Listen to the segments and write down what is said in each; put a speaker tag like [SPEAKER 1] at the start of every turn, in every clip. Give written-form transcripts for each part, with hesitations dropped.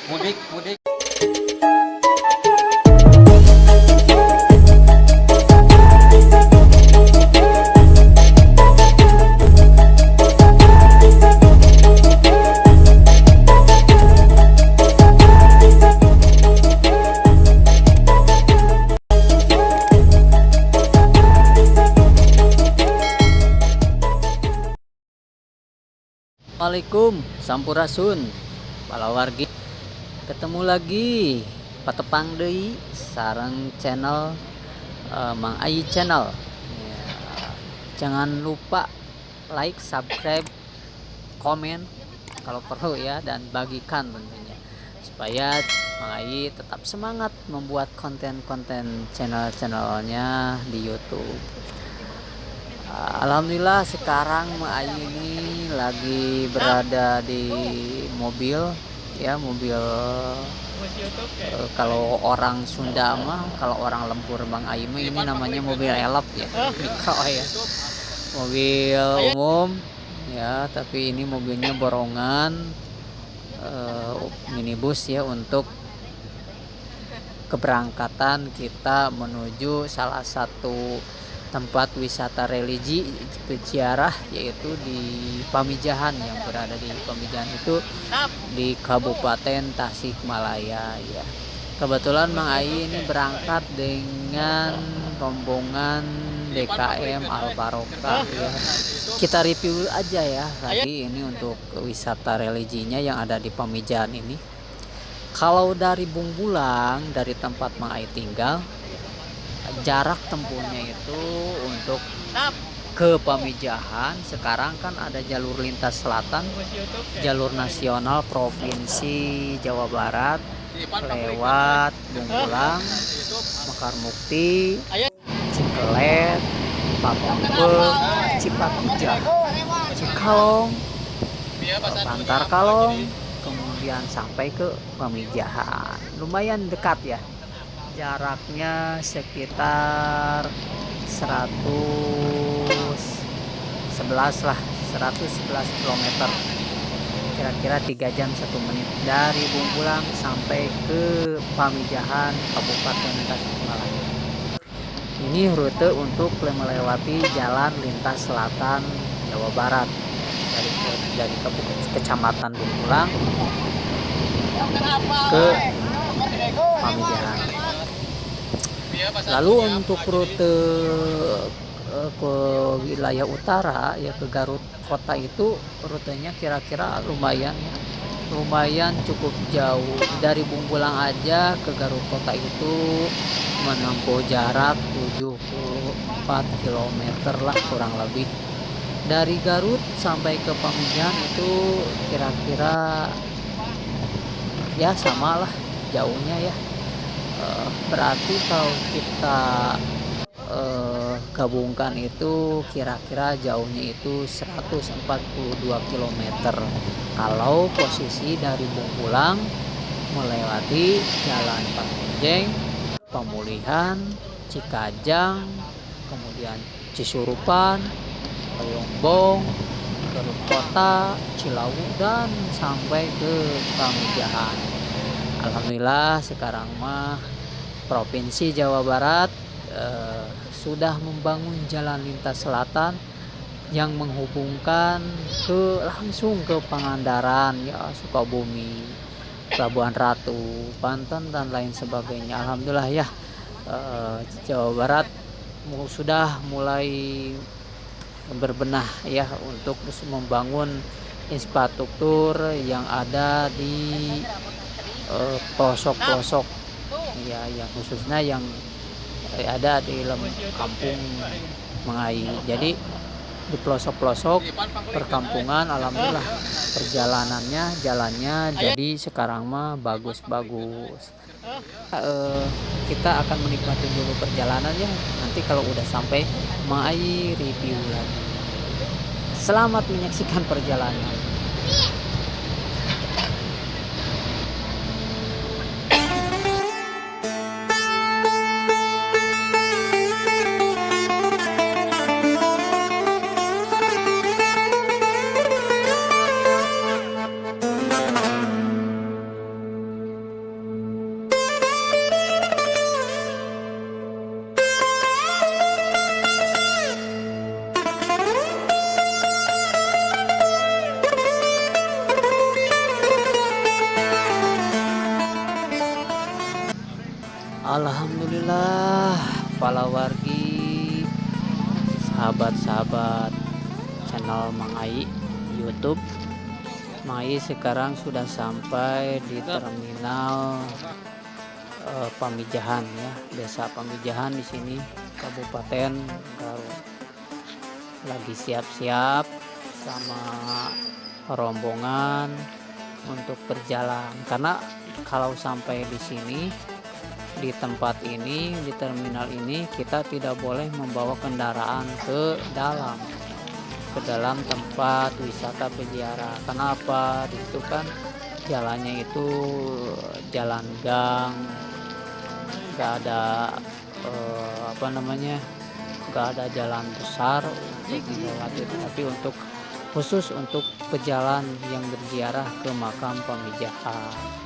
[SPEAKER 1] Mudik, mudik. Assalamualaikum, sampurasun, palawargi. Ketemu lagi patepang deui sareng channel Mang Ayi channel. Ya, jangan lupa like, subscribe, komen kalau perlu ya, dan bagikan tentunya supaya Mang Ayi tetap semangat membuat konten-konten channelnya di YouTube. Alhamdulillah sekarang Mang Ayi ini lagi berada di mobil ya, mobil kalau orang Sunda mah, kalau orang Lempur Mang Ayi mah ini namanya mobil elop ya, mikro ya, mobil umum ya, tapi ini mobilnya borongan minibus ya, untuk keberangkatan kita menuju salah satu tempat wisata religi berziarah, yaitu di Pamijahan, yang berada di Pamijahan itu di Kabupaten Tasikmalaya ya. Kebetulan Mang Ayi ini berangkat dengan rombongan DKM Al Barokah ya. Kita review aja ya tadi ini untuk wisata religinya yang ada di Pamijahan ini. Kalau dari Bungbulang, dari tempat Mang Ayi tinggal, jarak tempuhnya itu untuk ke Pamijahan sekarang kan ada jalur lintas selatan, jalur nasional Provinsi Jawa Barat lewat Bungbulang, Mekarmukti, Cikelet, Patumpeng, Cipatujah, Cikalong, Bantar Kalong, kemudian sampai ke Pamijahan. Lumayan dekat ya, jaraknya sekitar 111 lah, 111 km, kira-kira 3 jam 1 menit dari Bungbulang sampai ke Pamijahan Kabupaten Tasikmalaya. Ini rute untuk melewati jalan lintas selatan Jawa Barat dari Kecamatan Bungbulang ke Pamijahan. Lalu untuk rute ke wilayah utara ya, ke Garut kota, itu rutenya kira-kira lumayan ya, lumayan cukup jauh. Dari Bungbulang aja ke Garut kota itu menempuh jarak 74 km lah kurang lebih. Dari Garut sampai ke Pamijahan itu kira-kira ya samalah jauhnya ya. Berarti kalau kita gabungkan itu kira-kira jauhnya itu 142 km kalau posisi dari Bungbulang melewati Jalan Panjang, Pemulihan, Cikajang, kemudian Cisurupan, Payongbong, Garut Kota, Cilawu, dan sampai ke Pamijahan. Alhamdulillah sekarang mah Provinsi Jawa Barat sudah membangun jalan lintas selatan yang menghubungkan langsung ke Pangandaran ya, Sukabumi, Pelabuhan Ratu, Banten, dan lain sebagainya. Alhamdulillah ya, Jawa Barat sudah mulai berbenah ya untuk membangun infrastruktur yang ada di pelosok-pelosok ya, yang khususnya yang ada di kampung Mang Ayi. Jadi di pelosok-pelosok perkampungan, alhamdulillah jalannya jadi sekarang mah bagus-bagus. Kita akan menikmati dulu perjalanannya, nanti kalau udah sampai Mang Ayi review lagi. Selamat menyaksikan perjalanan. Alhamdulillah, para wargi, sahabat-sahabat channel Mang Ai YouTube. Mang Ai sekarang sudah sampai di terminal Pamijahan ya, Desa Pamijahan di sini, Kabupaten Garut. Lagi siap-siap sama rombongan untuk berjalan, karena kalau sampai di sini, di tempat ini, di terminal ini, kita tidak boleh membawa kendaraan ke dalam tempat wisata peziarah. Kenapa? Di situ kan jalannya itu jalan gang, nggak ada nggak ada jalan besar untuk dilewati, tapi khusus untuk pejalan yang berziarah ke makam Pamijahan.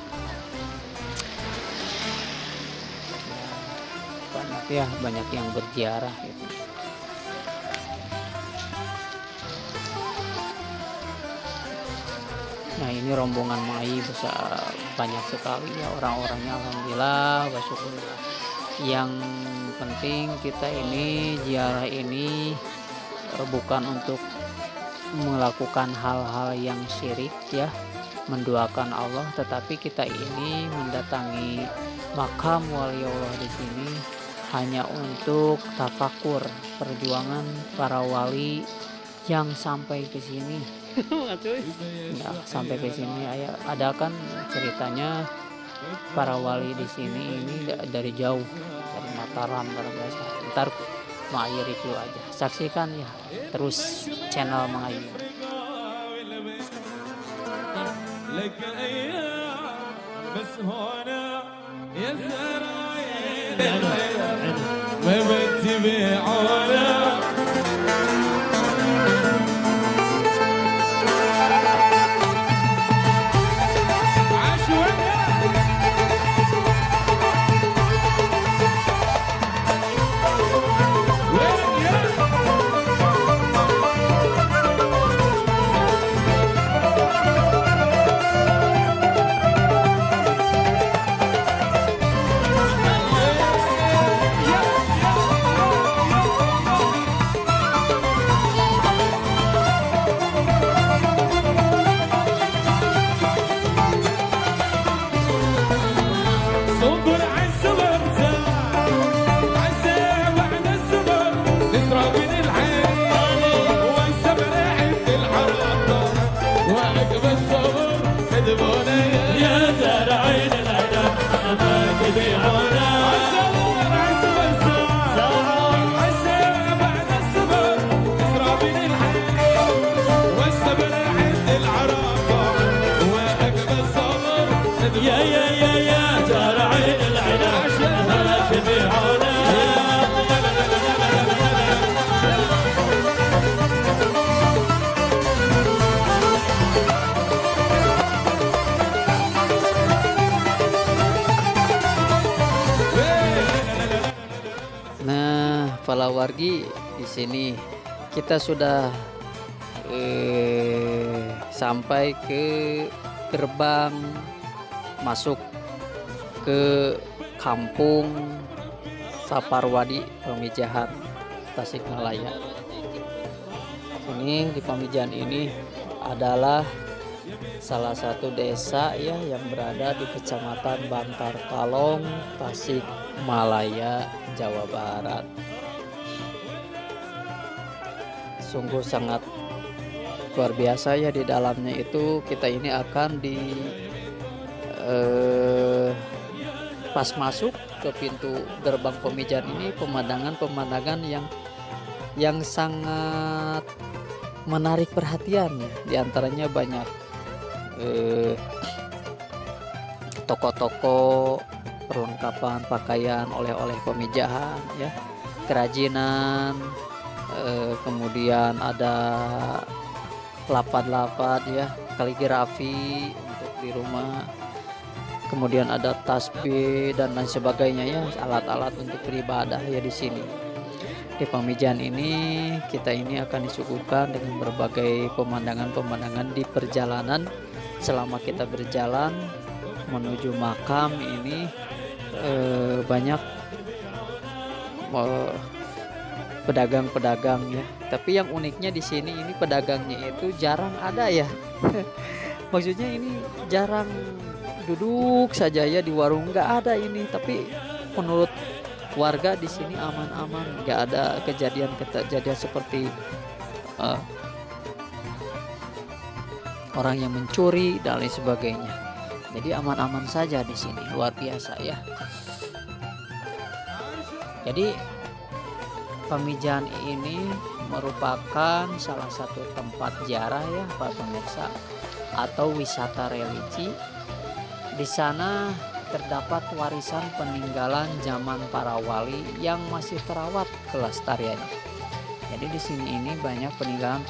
[SPEAKER 1] Banyak yang berziarah gitu. Nah, ini rombongan Mang Ai besar, banyak sekali ya orang-orangnya. Alhamdulillah, wasyukurullah. Yang penting kita ini ziarah ini bukan untuk melakukan hal-hal yang syirik ya, mendoakan Allah, tetapi kita ini mendatangi makam wali Allah di sini hanya untuk tafakur perjuangan para wali yang sampai ke sini. Ya, sampai ke sini ada kan ceritanya para wali di sini ini dari jauh, dari Mataram, dari Basa. Ntar Mang Ai review aja, saksikan ya terus channel Mang Ai. Nah, para wargi, di sini kita sudah sampai ke gerbang masuk ke kampung Saparwadi Pamijahan, Tasikmalaya. Ini di Pamijahan ini adalah salah satu desa ya yang berada di Kecamatan Bantar Kalong, Tasikmalaya, Jawa Barat. Sungguh sangat luar biasa ya, di dalamnya itu kita ini akan pas masuk ke pintu gerbang Pamijahan ini, pemandangan yang sangat menarik perhatian ya. Di antaranya banyak toko-toko perlengkapan pakaian, oleh-oleh Pamijahan ya, kerajinan, kemudian ada lapad-lapad ya, kaligrafi untuk di rumah, kemudian ada tasbih dan lain sebagainya ya, alat-alat untuk beribadah ya. Di sini di Pamijahan ini kita ini akan disuguhkan dengan berbagai pemandangan di perjalanan. Selama kita berjalan menuju makam ini banyak pedagang-pedagang ya. Tapi yang uniknya di sini ini pedagangnya itu jarang ada ya. Maksudnya ini jarang duduk saja ya di warung, nggak ada ini. Tapi menurut warga di sini aman-aman, nggak ada kejadian-kejadian seperti uh, orang yang mencuri dan lain sebagainya. Jadi aman-aman saja di sini, luar biasa ya. Jadi Pamijahan ini merupakan salah satu tempat ziarah ya Pak pemirsa, atau wisata religi. Di sana terdapat warisan peninggalan zaman para wali yang masih terawat kelestariannya. Jadi di sini ini banyak peninggalan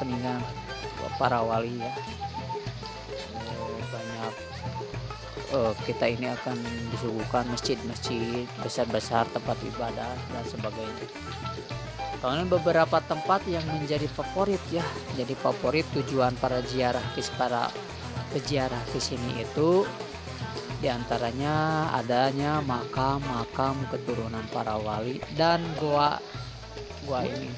[SPEAKER 1] para wali ya. Banyak kita ini akan disuguhkan masjid-masjid besar-besar, tempat ibadah dan sebagainya. Karena beberapa tempat yang menjadi favorit ya, jadi favorit tujuan para peziarah ke sini itu diantaranya adanya makam-makam keturunan para wali dan gua ini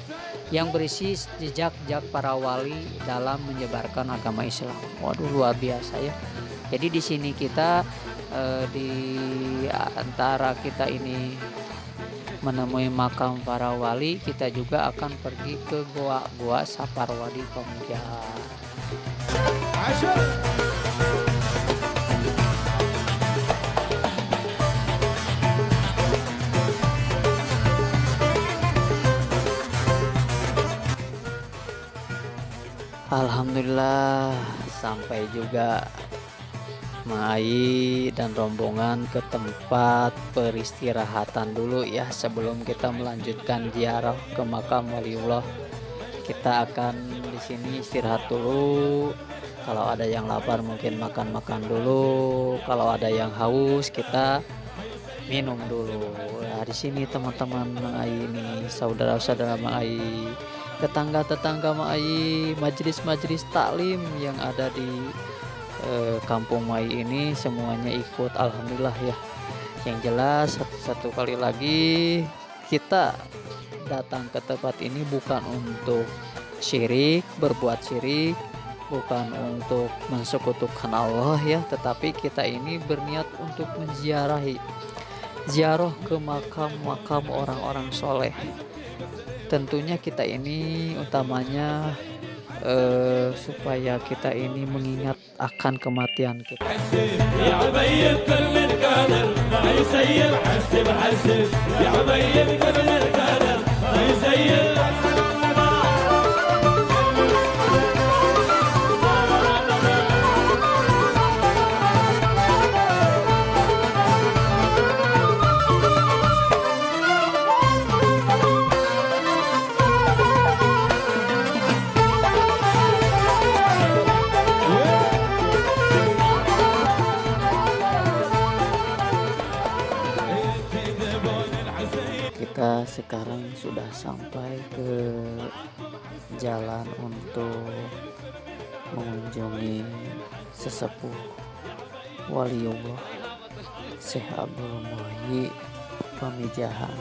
[SPEAKER 1] yang berisi jejak para wali dalam menyebarkan agama Islam. Waduh, luar biasa ya. Jadi di sini kita di antara kita ini menemui makam para wali, kita juga akan pergi ke Gua Saparwadi Pamijahan. Alhamdulillah sampai juga Mai dan rombongan ke tempat peristirahatan dulu ya, sebelum kita melanjutkan ziarah ke makam waliullah. Kita akan di sini istirahat dulu. Kalau ada yang lapar mungkin makan-makan dulu. Kalau ada yang haus kita minum dulu. Nah, di sini teman-teman Mai ini, saudara-saudara Mai, tetangga-tetangga Mai, majelis-majelis taklim yang ada di Kampung Mai ini semuanya ikut, alhamdulillah ya. Yang jelas satu kali lagi kita datang ke tempat ini bukan untuk syirik, berbuat syirik, bukan untuk mensekutukan Allah ya, tetapi kita ini berniat untuk ziarah ke makam-makam orang-orang soleh. Tentunya kita ini utamanya supaya kita ini mengingat akan kematian kita. Kita sekarang sudah sampai ke jalan untuk mengunjungi sesepuh waliullah Syekh Abdul Muhyi Pamijahan.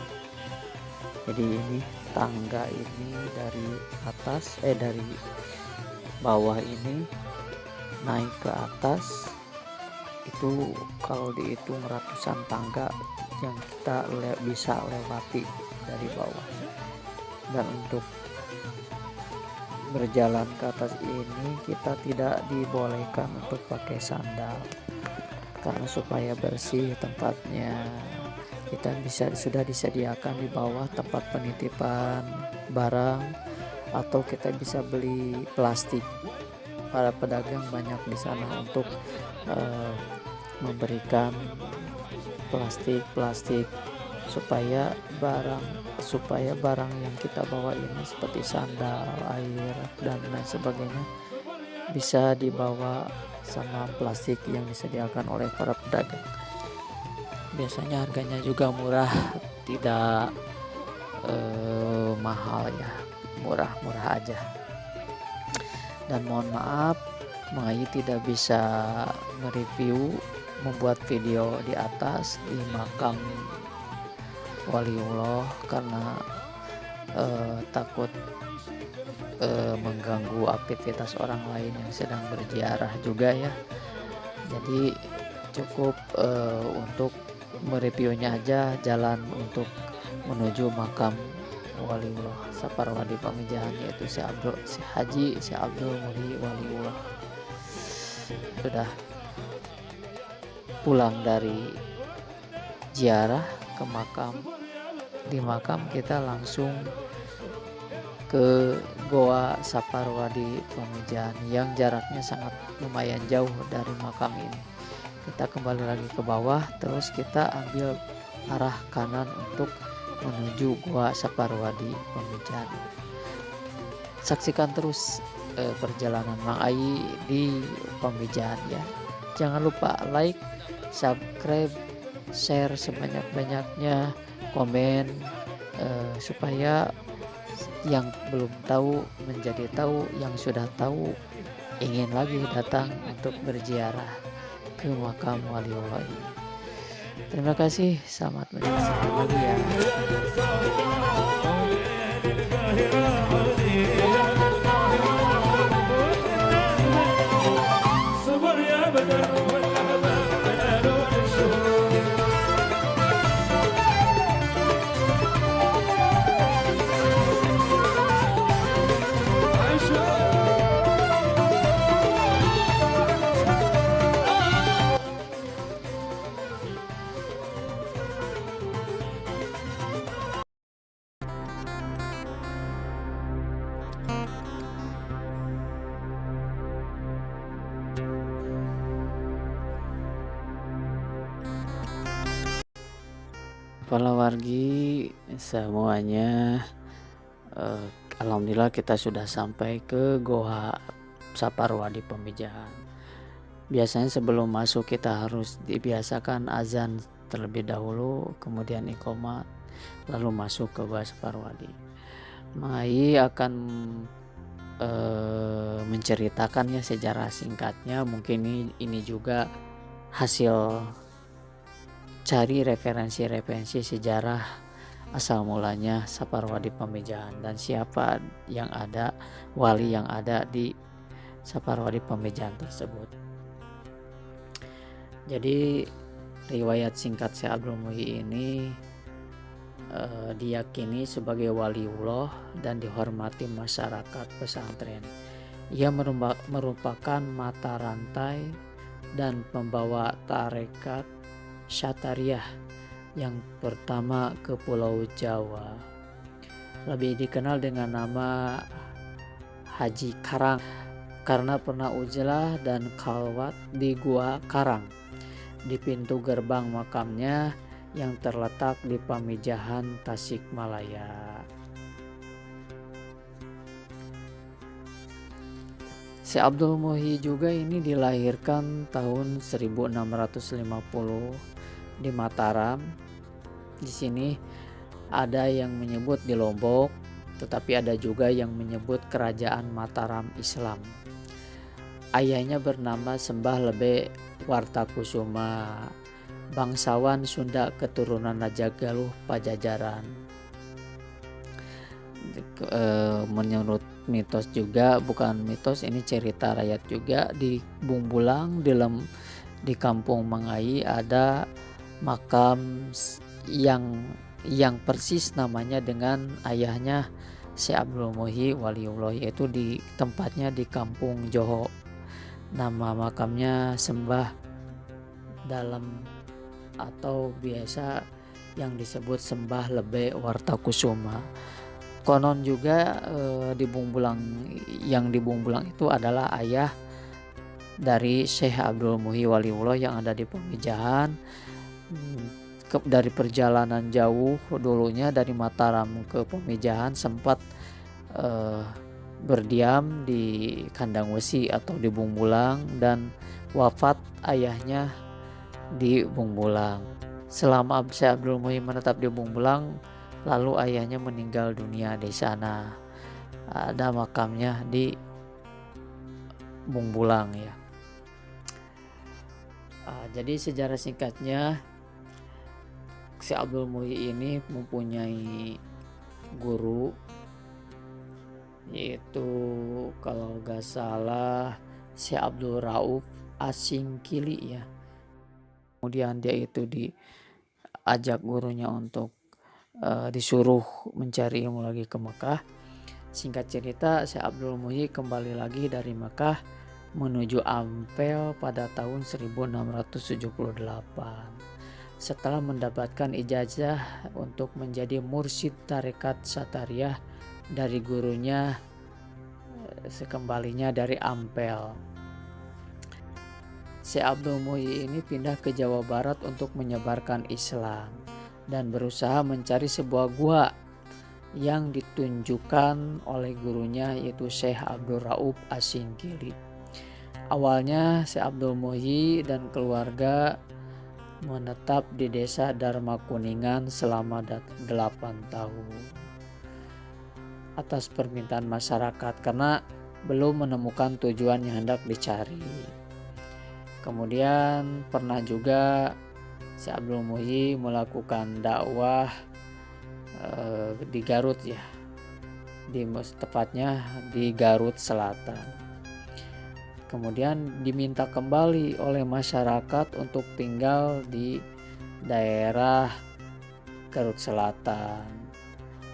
[SPEAKER 1] Jadi ini tangga ini dari atas dari bawah ini naik ke atas itu kalau dihitung ratusan tangga yang kita bisa lewati dari bawah. Dan untuk berjalan ke atas ini kita tidak dibolehkan untuk pakai sandal karena supaya bersih tempatnya. Kita sudah disediakan di bawah tempat penitipan barang, atau kita bisa beli plastik. Para pedagang banyak di sana untuk memberikan plastik supaya barang yang kita bawa ini seperti sandal, air dan lain sebagainya bisa dibawa sama plastik yang disediakan oleh para pedagang. Biasanya harganya juga murah, tidak mahal ya, murah-murah aja. Dan mohon maaf, Mai tidak bisa mereview, membuat video di atas di makam waliullah karena takut mengganggu aktivitas orang lain yang sedang berziarah juga ya. Jadi cukup untuk mereviewnya aja jalan untuk menuju makam waliullah Saparwadi Pamijahan, yaitu Syekh Abdul Muhyi Waliullah. Sudah pulang dari ziarah ke makam, di makam kita langsung ke Goa Saparwadi Pamijahan yang jaraknya sangat lumayan jauh dari makam ini. Kita kembali lagi ke bawah, terus kita ambil arah kanan untuk menuju Goa Saparwadi Pamijahan. Saksikan terus perjalanan Mang Ai di Pamijahan ya. Jangan lupa like, subscribe, share sebanyak-banyaknya, komen supaya yang belum tahu menjadi tahu, yang sudah tahu ingin lagi datang untuk berziarah ke makam waliullah ini. Terima kasih, selamat menyaksikan lagi ya. Para wargi semuanya, alhamdulillah kita sudah sampai ke Goa Saparwadi Pamijahan. Biasanya sebelum masuk kita harus dibiasakan azan terlebih dahulu, kemudian iqomat, lalu masuk ke Goa Saparwadi. Mai akan menceritakannya sejarah singkatnya. Mungkin ini juga hasil cari referensi sejarah asal mulanya Saparwadi Pamijahan dan siapa yang ada, wali yang ada di Saparwadi Pamijahan tersebut. Jadi riwayat singkat Syekh Abdul Muhyi ini diyakini sebagai waliullah dan dihormati masyarakat pesantren. Ia merupakan mata rantai dan pembawa tarekat Syatariah yang pertama ke Pulau Jawa. Lebih dikenal dengan nama Haji Karang karena pernah uzlah dan khalwat di Gua Karang di pintu gerbang makamnya yang terletak di Pamijahan, Tasikmalaya. Syekh Abdul Muhyi juga ini dilahirkan tahun 1650 di Mataram. Di sini ada yang menyebut di Lombok, tetapi ada juga yang menyebut Kerajaan Mataram Islam. Ayahnya bernama Sembah Lebe Wartakusuma, bangsawan Sunda keturunan Raja Galuh Pajajaran. Menurut mitos juga, bukan mitos, ini cerita rakyat juga, di Bungbulang di kampung Mang Ai ada makam yang persis namanya dengan ayahnya Syekh Abdul Muhyi Waliullah, yaitu di tempatnya di Kampung Joho. Nama makamnya Sembah Dalam atau biasa yang disebut Sembah Lebe Wartakusuma. Konon juga di Bungbulang itu adalah ayah dari Syekh Abdul Muhyi Waliullah yang ada di Pamijahan. Dari perjalanan jauh dulunya dari Mataram ke Pamijahan sempat berdiam di Kandang Wesi atau di Bungbulang dan wafat ayahnya di Bungbulang. Selama Syekh Abdul Muhyi menetap di Bungbulang, lalu ayahnya meninggal dunia di sana. Ada makamnya di Bungbulang ya. Jadi sejarah singkatnya, Syekh Abdul Muhyi ini mempunyai guru, yaitu kalau gak salah Syekh Abdul Rauf Asingkili ya. Kemudian dia itu diajak gurunya untuk disuruh mencari ilmu lagi ke Mekah. Singkat cerita, Syekh Abdul Muhyi kembali lagi dari Mekah menuju Ampel pada tahun 1678 setelah mendapatkan ijazah untuk menjadi mursyid tarekat Satariyah dari gurunya sekembalinya dari Ampel. Syekh Abdul Muhyi ini pindah ke Jawa Barat untuk menyebarkan Islam dan berusaha mencari sebuah gua yang ditunjukkan oleh gurunya, yaitu Syekh Abdul Rauf Asingkili. Awalnya Syekh Abdul Muhyi dan keluarga menetap di desa Dharma Kuningan selama 8 tahun atas permintaan masyarakat karena belum menemukan tujuan yang hendak dicari. Kemudian pernah juga Syekh Abdul Muhyi melakukan dakwah di Garut ya, tepatnya di Garut Selatan. Kemudian diminta kembali oleh masyarakat untuk tinggal di daerah Garut Selatan.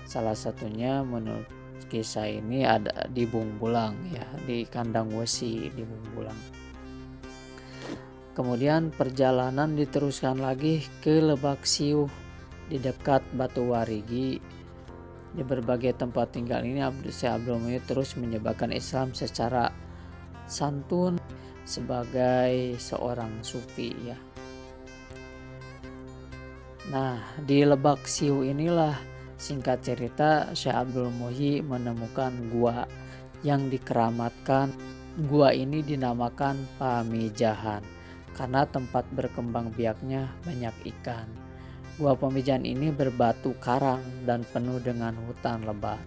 [SPEAKER 1] Salah satunya menurut kisah ini ada di Bungbulang ya, di Kandang Wesi di Bungbulang. Kemudian perjalanan diteruskan lagi ke Lebak Siuh di dekat Batu Warigi. Di berbagai tempat tinggal ini Syekh Abdul Muhyi terus menyebarkan Islam secara santun sebagai seorang sufi ya. Nah, di Lebak Siuh inilah singkat cerita Syekh Abdul Muhyi menemukan gua yang dikeramatkan. Gua ini dinamakan Pamijahan karena tempat berkembang biaknya banyak ikan. Gua Pamijahan ini berbatu karang dan penuh dengan hutan lebat,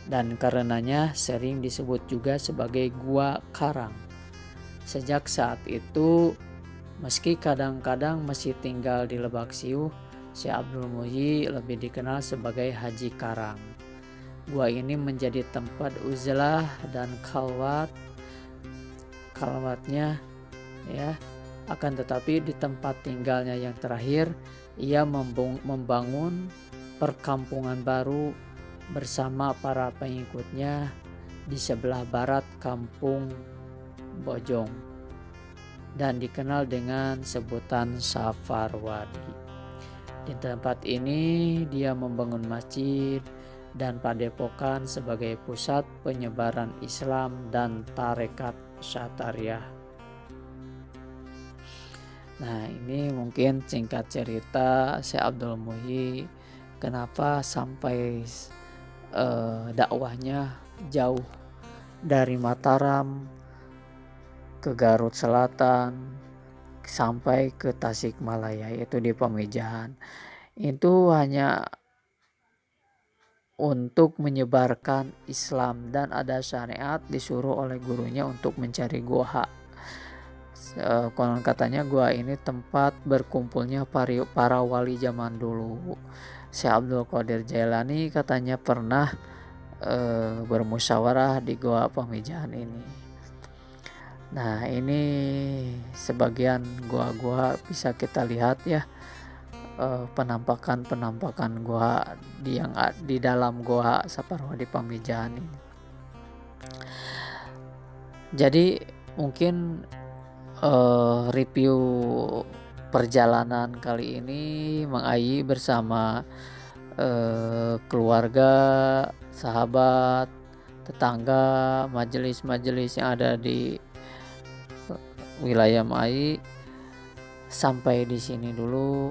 [SPEAKER 1] dan karenanya sering disebut juga sebagai Gua Karang. Sejak saat itu, meski kadang-kadang masih tinggal di Lebak Siuh, Syekh Abdul Muhyi lebih dikenal sebagai Haji Karang. Gua ini menjadi tempat uzlah dan khalwatnya ya. Akan tetapi di tempat tinggalnya yang terakhir, ia membangun perkampungan baru bersama para pengikutnya di sebelah barat Kampung Bojong dan dikenal dengan sebutan Safarwadi. Di tempat ini dia membangun masjid dan padepokan sebagai pusat penyebaran Islam dan tarekat Satariyah. Nah, ini mungkin singkat cerita Syekh Abdul Muhyi kenapa sampai dakwahnya jauh dari Mataram ke Garut Selatan sampai ke Tasikmalaya, yaitu di Pamijahan. Itu hanya untuk menyebarkan Islam dan ada syariat, disuruh oleh gurunya untuk mencari gua. Konon katanya gua ini tempat berkumpulnya para wali zaman dulu. Syekh Abdul Qadir Jailani katanya pernah bermusyawarah di Gua Pamijahan ini. Nah, ini sebagian gua-gua bisa kita lihat ya, penampakan gua di dalam Gua Saparwadi Pamijahan ini. Jadi mungkin review perjalanan kali ini Mang Ayi bersama keluarga, sahabat, tetangga, majelis-majelis yang ada di wilayah Mang Ayi sampai di sini dulu.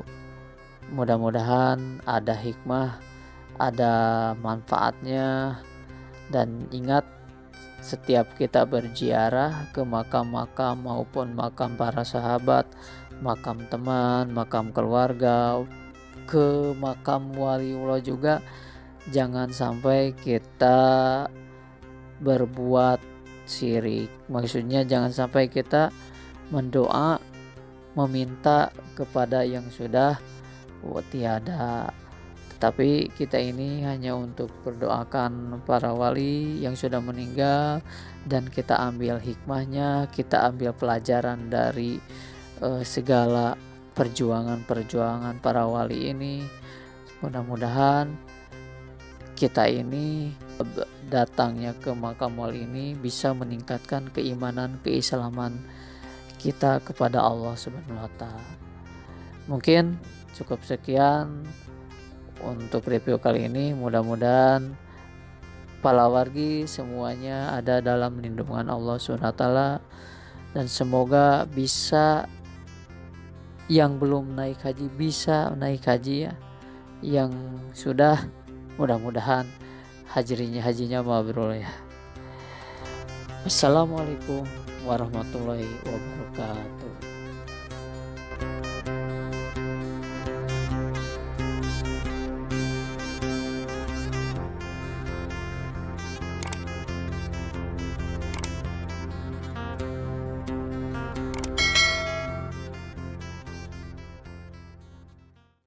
[SPEAKER 1] Mudah-mudahan ada hikmah, ada manfaatnya, dan ingat, setiap kita berziarah ke makam-makam maupun makam para sahabat, makam teman, makam keluarga, ke makam waliullah juga, jangan sampai kita berbuat syirik. Maksudnya jangan sampai kita mendoa, meminta kepada yang sudah tiada. Tetapi kita ini hanya untuk berdoakan para wali yang sudah meninggal, dan kita ambil hikmahnya, kita ambil pelajaran dari segala perjuangan-perjuangan para wali ini. Mudah-mudahan kita ini datangnya ke makam wali ini bisa meningkatkan keimanan, keislaman kita kepada Allah Subhanahu wa taala. Mungkin cukup sekian untuk review kali ini. Mudah-mudahan para wargi semuanya ada dalam lindungan Allah Subhanahu wa taala, dan semoga bisa, yang belum naik haji bisa naik haji ya. Yang sudah, mudah-mudahan hajinya mabrur ya. Assalamualaikum warahmatullahi wabarakatuh.